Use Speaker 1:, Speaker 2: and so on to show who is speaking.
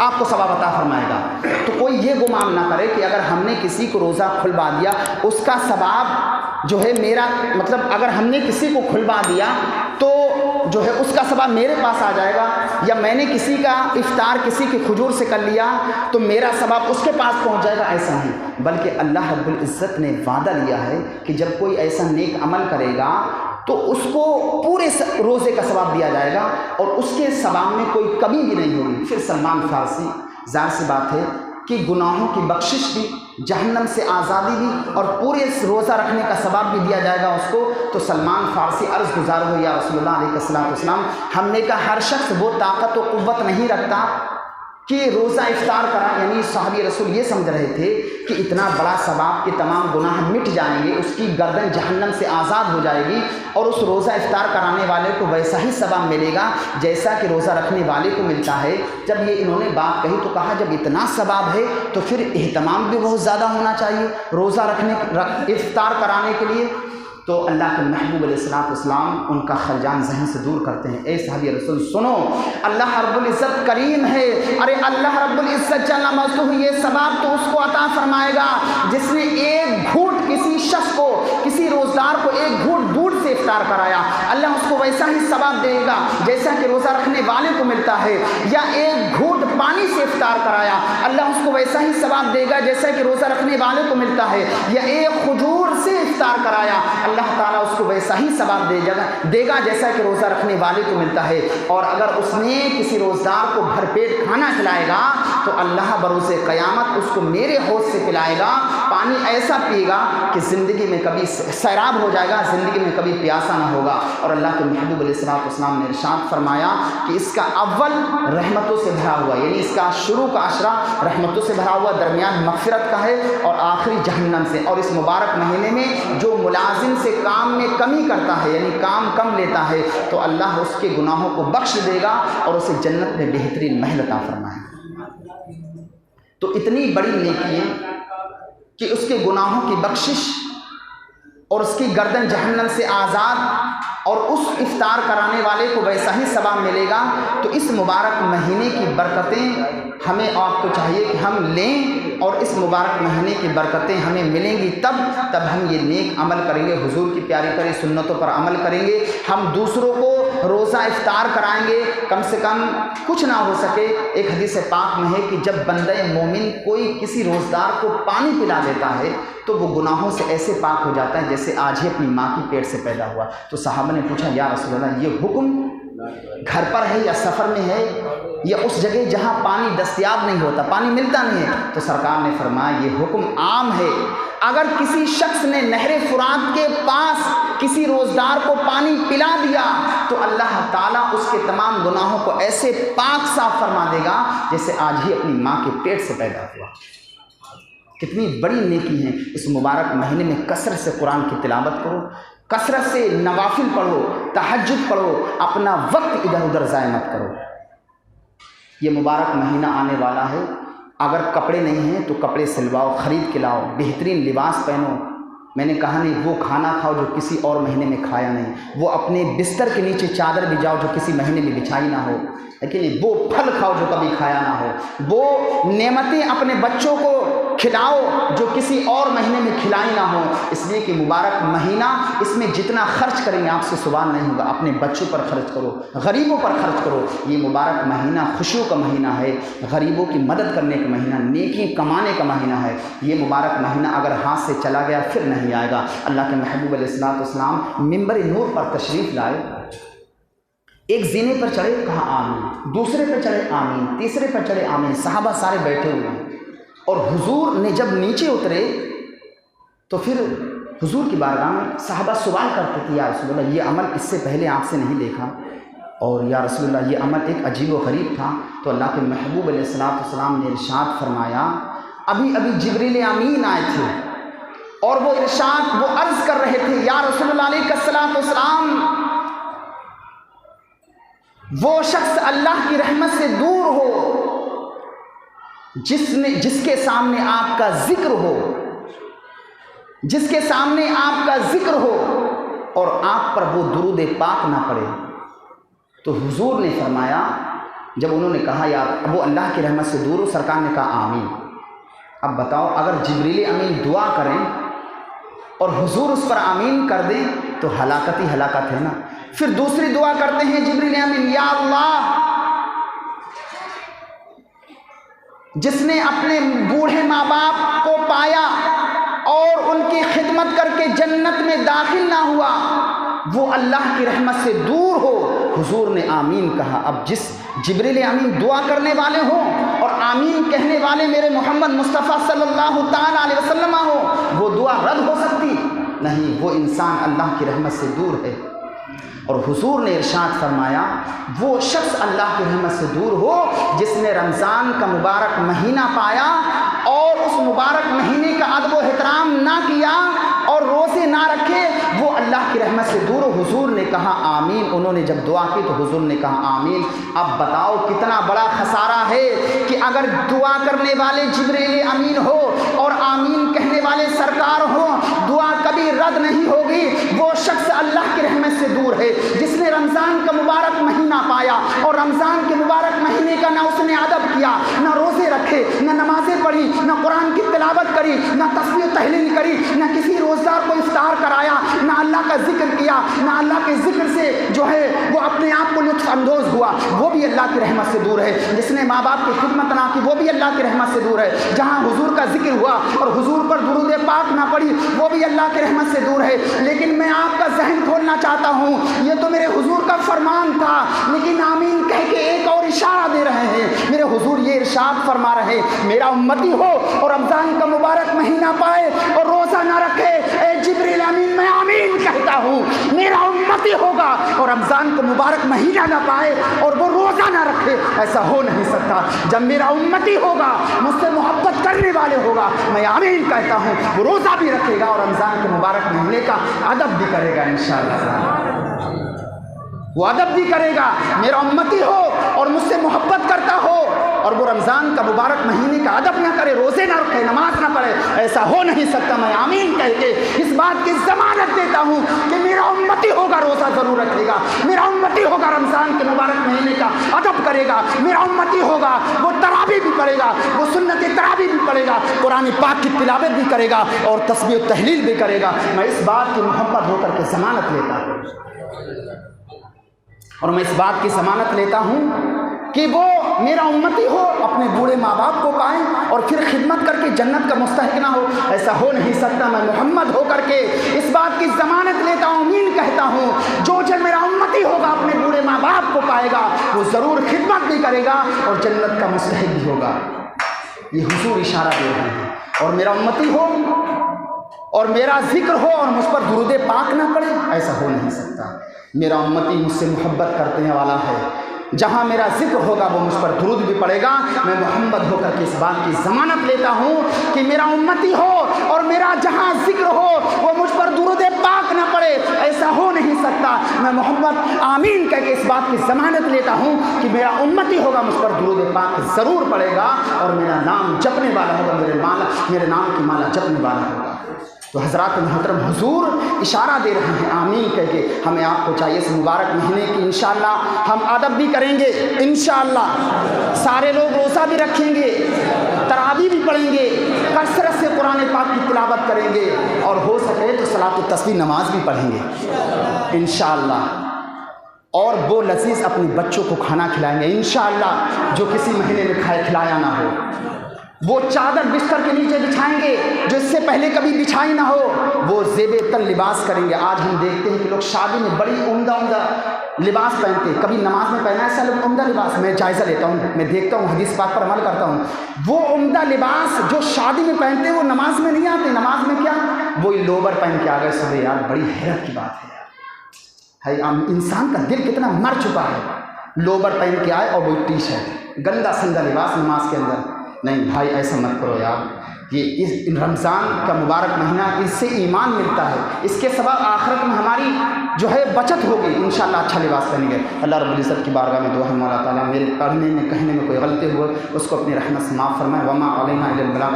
Speaker 1: آپ کو ثواب عطا فرمائے گا۔ تو کوئی یہ گمان نہ کرے کہ اگر ہم نے کسی کو روزہ کھلوا دیا اس کا ثواب جو ہے میرا، مطلب اگر ہم نے کسی کو کھلوا دیا تو جو ہے اس کا ثواب میرے پاس آ جائے گا، یا میں نے کسی کا افطار کسی کے کھجور سے کر لیا تو میرا ثواب اس کے پاس پہنچ جائے گا، ایسا نہیں۔ بلکہ اللہ رب العزت نے وعدہ لیا ہے کہ جب کوئی ایسا نیک عمل کرے گا تو اس کو پورے روزے کا ثواب دیا جائے گا اور اس کے ثواب میں کوئی کمی بھی نہیں ہوگی۔ پھر سلمان فارسی، ظاہر سی بات ہے کہ گناہوں کی بخشش بھی، جہنم سے آزادی بھی اور پورے روزہ رکھنے کا ثواب بھی دیا جائے گا اس کو۔ تو سلمان فارسی عرض گزار ہو یا رسول اللہ علیہ الصلوۃ والسلام، ہم نے کہا ہر شخص وہ طاقت و قوت نہیں رکھتا کہ روزہ افطار کرا، یعنی صحابی رسول یہ سمجھ رہے تھے کہ اتنا بڑا ثواب کہ تمام گناہ مٹ جائیں گے، اس کی گردن جہنم سے آزاد ہو جائے گی اور اس روزہ افطار کرانے والے کو ویسا ہی ثواب ملے گا جیسا کہ روزہ رکھنے والے کو ملتا ہے۔ جب یہ انہوں نے بات کہی تو کہا جب اتنا ثواب ہے تو پھر اہتمام بھی بہت زیادہ ہونا چاہیے روزہ افطار کرانے کے لیے۔ تو اللہ کے محبوب علیہ الصلوۃ والسلام ان کا خلجان ذہن سے دور کرتے ہیں، اے صحابی رسول سنو، اللہ رب العزت کریم ہے، ارے اللہ رب العزت جل مجدہ یہ ثواب تو اس کو عطا فرمائے گا جس نے ایک گھونٹ کسی شخص کو، کسی روزدار کو ایک گھونٹ دودھ سے افطار کرایا، اللہ اس کو ویسا ہی ثواب دے گا جیسا کہ روزہ رکھنے والے کو ملتا ہے، یا ایک گھونٹ پانی سے افطار کرایا، اللہ اس کو ویسا ہی ثواب دے گا جیسا کہ روزہ رکھنے والے کو ملتا ہے، یا ایک کھجور سے افطار کرایا، اللہ تعالیٰ اس کو ویسا ہی ثواب دے گا جیسا کہ روزہ رکھنے والے کو ملتا ہے۔ اور اگر اس نے کسی روزدار کو بھر پیٹ کھانا کھلائے گا تو اللہ بروز قیامت اس کو میرے حوض سے پلائے گا، پانی ایسا پیے گا کہ زندگی میں کبھی سیراب ہو جائے گا، زندگی میں کبھی پیاسا نہ ہوگا۔ اور اللہ کے محبوب علیہ الصلوۃ والسلام نے ارشاد فرمایا کہ اس کا اول رحمتوں سے بھرا ہوا، یعنی اس کا شروع کا عشرہ رحمتوں سے بھرا ہوا، درمیان مغفرت کا ہے اور آخری جہنم سے۔ اور اس مبارک مہینے میں جو ملازم سے کام میں کمی کرتا ہے، یعنی کام کم لیتا ہے، تو اللہ اس کے گناہوں کو بخش دے گا اور اسے جنت میں بہترین محل عطا فرمائے گا۔ تو اتنی بڑی نیکی ہے کہ اس کے گناہوں کی بخشش اور اس کی گردن جہنم سے آزاد اور اس افطار کرانے والے کو ویسا ہی ثواب ملے گا۔ تو اس مبارک مہینے کی برکتیں ہمیں آپ کو چاہیے کہ ہم لیں، اور اس مبارک مہینے کی برکتیں ہمیں ملیں گی تب ہم یہ نیک عمل کریں گے، حضور کی پیاری پیاری سنتوں پر عمل کریں گے، ہم دوسروں کو روزہ افطار کرائیں گے، کم سے کم کچھ نہ ہو سکے۔ ایک حدیث پاک میں ہے کہ جب بندہ مومن کوئی کسی روزدار کو پانی پلا دیتا ہے تو وہ گناہوں سے ایسے پاک ہو جاتا ہے جیسے آج ہی اپنی ماں کی پیٹ سے پیدا ہوا۔ تو صحابہ نے پوچھا یا رسول اللہ یہ حکم گھر پر ہے یا سفر میں ہے یا اس جگہ جہاں پانی دستیاب نہیں ہوتا، پانی ملتا نہیں ہے؟ تو سرکار نے فرمایا یہ حکم عام ہے، اگر کسی شخص نے نہر فرات کے پاس کسی روزدار کو پانی پلا دیا تو اللہ تعالیٰ اس کے تمام گناہوں کو ایسے پاک صاف فرما دے گا جیسے آج ہی اپنی ماں کے پیٹ سے پیدا ہوا۔ کتنی بڑی نیکی ہے۔ اس مبارک مہینے میں کثرت سے قرآن کی تلاوت کرو، کثرت سے نوافل پڑھو، تہجد پڑھو، اپنا وقت ادھر ادھر ضائع مت کرو۔ یہ مبارک مہینہ آنے والا ہے، اگر کپڑے نہیں ہیں تو کپڑے سلواؤ، خرید کے لاؤ، بہترین لباس پہنو۔ میں نے کہا نہیں وہ کھانا کھاؤ جو کسی اور مہینے میں کھایا نہیں، وہ اپنے بستر کے نیچے چادر بھی جاؤ جو کسی مہینے میں بچھائی نہ ہو، لیکن وہ پھل کھاؤ جو کبھی کھایا نہ ہو، وہ نعمتیں اپنے بچوں کو کھلاؤ جو کسی اور مہینے میں کھلائی نہ ہو، اس لیے کہ مبارک مہینہ، اس میں جتنا خرچ کریں گے آپ سے سوال نہیں ہوگا۔ اپنے بچوں پر خرچ کرو، غریبوں پر خرچ کرو۔ یہ مبارک مہینہ خوشیوں کا مہینہ ہے، غریبوں کی مدد کرنے کا مہینہ، نیکی کمانے کا مہینہ ہے۔ یہ مبارک مہینہ اگر ہاتھ سے چلا گیا پھر نہیں آئے گا۔ اللہ کے محبوب علیہ الصلوۃ والسلام منبر نور پر تشریف لائے، ایک زینے پر چڑھے کہا آمین، دوسرے پر چڑھے آمین، تیسرے پر چڑھے آمین، صحابہ سارے بیٹھے ہوئے ہیں، اور حضور نے جب نیچے اترے تو پھر حضور کی بارگاہ میں صحابہ سوال کرتے تھے یا رسول اللہ یہ عمل اس سے پہلے آپ سے نہیں دیکھا، اور یا رسول اللہ یہ عمل ایک عجیب و غریب تھا۔ تو اللہ کے محبوب علیہ الصلوۃ والسلام نے ارشاد فرمایا ابھی جبریل امین آئے تھے اور وہ عرض کر رہے تھے یا رسول اللہ علیہ الصلوۃ والسلام وہ شخص اللہ کی رحمت سے دور ہو جس کے سامنے آپ کا ذکر ہو، جس کے سامنے آپ کا ذکر ہو اور آپ پر وہ درود پاک نہ پڑے۔ تو حضور نے فرمایا جب انہوں نے کہا یا وہ اللہ کی رحمت سے دور ہو، سرکار نے کہا آمین۔ اب بتاؤ اگر جبریل امین دعا کریں اور حضور اس پر آمین کر دیں تو ہلاکت ہی ہلاکت ہے نا۔ پھر دوسری دعا کرتے ہیں جبریل امین، یا اللہ جس نے اپنے بوڑھے ماں باپ کو پایا اور ان کی خدمت کر کے جنت میں داخل نہ ہوا، وہ اللہ کی رحمت سے دور ہو۔ حضور نے آمین کہا۔ اب جس جبریل امین دعا کرنے والے ہوں اور آمین کہنے والے میرے محمد مصطفیٰ صلی اللہ تعالیٰ علیہ وسلم ہو، وہ دعا رد ہو سکتی نہیں، وہ انسان اللہ کی رحمت سے دور ہے۔ اور حضور نے ارشاد فرمایا وہ شخص اللہ کی رحمت سے دور ہو جس نے رمضان کا مبارک مہینہ پایا اور اس مبارک مہینے کا ادب و احترام نہ کیا اور روزے نہ رکھے، وہ اللہ کی رحمت سے دور ہو۔ حضور نے کہا آمین۔ انہوں نے جب دعا کی تو حضور نے کہا آمین۔ اب بتاؤ کتنا بڑا خسارہ ہے کہ اگر دعا کرنے والے جبریل امین ہو اور آمین کہنے والے سرکار ہوں، دعا کبھی رد نہیں ہوگی۔ وہ شخص اللہ کی رحمت سے دور ہے جس نے رمضان کا مبارک مہینہ پایا اور رمضان کے مبارک مہینے کا نہ اس نے ادب کیا، نہ روزے رکھے، نہ نمازیں پڑھی، نہ قرآن کی تلاوت کری، نہ تسبیح و تحلیل کری، نہ کسی روزدار کو افطار کرایا، نہ اللہ کا ذکر کیا، نہ اللہ کے ذکر سے جو ہے وہ اپنے آپ کو لطف اندوز ہوا، وہ بھی اللہ کی رحمت سے دور ہے۔ جس نے ماں باپ کی خدمت نہ کی، وہ بھی اللہ کی رحمت سے دور ہے۔ جہاں حضور کا ذکر ہوا اور حضور پر درود پاک نہ پڑھی، وہ بھی اللہ کی رحمت سے دور ہے۔ لیکن میں آپ کا ذہن کھولنا چاہتا ہوں، یہ تو میرے حضور کا فرمان تھا، لیکن آمین کہہ کے ایک اور اشارہ دے رہے ہیں۔ میرے حضور یہ ارشاد فرما رہے میرا امتی ہو اور رمضان کا مبارک مہینہ پائے اور روزہ نہ رکھے، اے جبریل امین میں آمین کہتا ہوں میرا امتی ہوگا اور رمضان کو مبارک مہینہ نہ پائے اور وہ روزہ نہ رکھے، ایسا ہو نہیں سکتا۔ جب میرا امتی ہوگا، مجھ سے محبت کرنے والے ہوگا، میں آمین کہتا ہوں، وہ روزہ بھی رکھے گا اور رمضان کے مبارک مہینے کا ادب بھی کرے گا انشاءاللہ، وہ ادب بھی کرے گا۔ میرا امتی ہو اور مجھ سے محبت کرتا ہو اور وہ رمضان کا مبارک مہینے کا ادب نہ کرے، روزے نہ رکھے، نماز نہ پڑھے، ایسا ہو نہیں سکتا۔ میں آمین کہہ کے اس بات کی ضمانت دیتا ہوں کہ میرا امتی ہوگا روزہ ضرور رکھے گا، میرا امتی ہوگا رمضان کے مبارک مہینے کا ادب کرے گا، میرا امتی ہوگا وہ تراویح بھی پڑھے گا، وہ سنت تراویح بھی پڑھے گا، قرآن پاک کی تلاوت بھی کرے گا اور تسبیح و تحلیل بھی کرے گا۔ میں اس بات کی محبت ہو کر کے ضمانت لیتا ہوں، اور میں اس بات کی ضمانت لیتا ہوں کہ وہ میرا امتی ہو، اپنے بوڑھے ماں باپ کو پائیں اور پھر خدمت کر کے جنت کا مستحق نہ ہو، ایسا ہو نہیں سکتا۔ میں محمد ہو کر کے اس بات کی ضمانت لیتا ہوں، امین کہتا ہوں، جو جب میرا امتی ہوگا اپنے بوڑھے ماں باپ کو پائے گا، وہ ضرور خدمت بھی کرے گا اور جنت کا مستحق بھی ہوگا۔ یہ حضور اشارہ دے رہے ہیں۔ اور میرا امتی ہو اور میرا ذکر ہو اور مجھ پر درود پاک نہ پڑے، ایسا ہو نہیں سکتا۔ میرا امتی مجھ سے محبت کرنے والا ہے، جہاں میرا ذکر ہوگا وہ مجھ پر درود بھی پڑے گا۔ میں محمد ہو کر کے اس بات کی ضمانت لیتا ہوں کہ میرا امتی ہو اور میرا جہاں ذکر ہو وہ مجھ پر درود پاک نہ پڑے، ایسا ہو نہیں سکتا۔ میں محمد آمین کہہ کے اس بات کی ضمانت لیتا ہوں کہ میرا امتی ہوگا مجھ پر درود پاک ضرور پڑے گا اور میرا نام جپنے والا ہوگا، میرے نام کی مالا جپنے والا ہوگا۔ تو حضرات محترم، حضور اشارہ دے رہے ہیں آمین کہہ کے۔ ہمیں آپ کو چاہیے اس مبارک مہینے کی انشاءاللہ ہم ادب بھی کریں گے، انشاءاللہ سارے لوگ روزہ بھی رکھیں گے، تراویح بھی پڑھیں گے، کثرت سے قرآن پاک کی تلاوت کریں گے اور ہو سکے تو صلاۃ التسبیح نماز بھی پڑھیں گے انشاءاللہ، اور وہ لذیذ اپنے بچوں کو کھانا کھلائیں گے انشاءاللہ جو کسی مہینے میں کھلایا نہ ہو۔ وہ چادر بستر کے نیچے بچھائیں گے جو اس سے پہلے کبھی بچھائی نہ ہو، وہ زیب تن لباس کریں گے۔ آج ہم دیکھتے ہیں کہ لوگ شادی میں بڑی عمدہ لباس پہنتے ہیں، کبھی نماز میں پہنا ایسا لوگ عمدہ لباس، میں جائزہ لیتا ہوں، میں دیکھتا ہوں، حدیث پاک پر عمل کرتا ہوں۔ وہ عمدہ لباس جو شادی میں پہنتے ہیں وہ نماز میں نہیں آتے۔ نماز میں کیا؟ وہی لوور پہن کے آ گئے صبح، یار بڑی حیرت کی بات ہے یار، انسان کا دل کتنا مر چکا ہے۔ لوور پہن کے آئے اور وہی ٹی شرٹ، گندا سندا لباس نماز کے اندر۔ نہیں بھائی، ایسا مت کرو یار، یہ اس رمضان کا مبارک مہینہ، اس سے ایمان ملتا ہے، اس کے سبب آخرت میں ہماری جو ہے بچت ہوگی انشاءاللہ۔ اچھا لباس پہنیں گے۔ اللہ رب العزت کی بارگاہ میں دعا ہے مولا تعالیٰ میرے پڑھنے میں کہنے میں کوئی غلطی ہوئے اس کو اپنی رحمت سے معاف فرمائے۔ وما علینا الا البلاغ۔